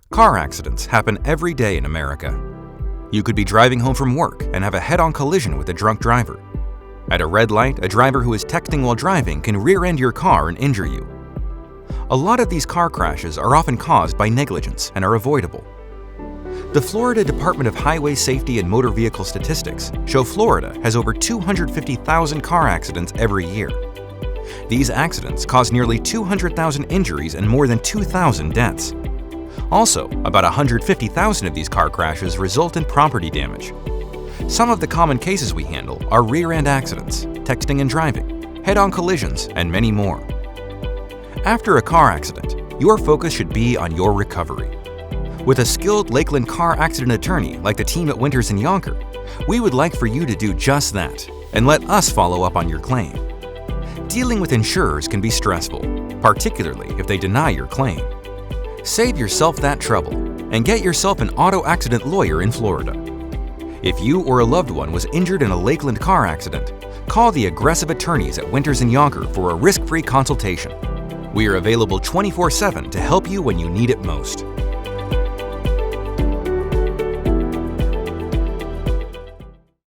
Car accidents happen every day in America. You could be driving home from work and have a head-on collision with a drunk driver. At a red light, a driver who is texting while driving can rear-end your car and injure you. A lot of these car crashes are often caused by negligence and are avoidable. The Florida Department of Highway Safety and Motor Vehicle Statistics show Florida has over 250,000 car accidents every year. These accidents cause nearly 200,000 injuries and more than 2,000 deaths. Also, about 150,000 of these car crashes result in property damage. Some of the common cases we handle are rear-end accidents, texting and driving, head-on collisions, and many more. After a car accident, your focus should be on your recovery. With a skilled Lakeland car accident attorney like the team at Winters Yonker, we would like for you to do just that and let us follow up on your claim. Dealing with insurers can be stressful, particularly if they deny your claim. Save yourself that trouble and get yourself an auto accident lawyer in Florida. If you or a loved one was injured in a Lakeland car accident, call the aggressive attorneys at Winters Yonker for a risk-free consultation. We are available 24/7 to help you when you need it most.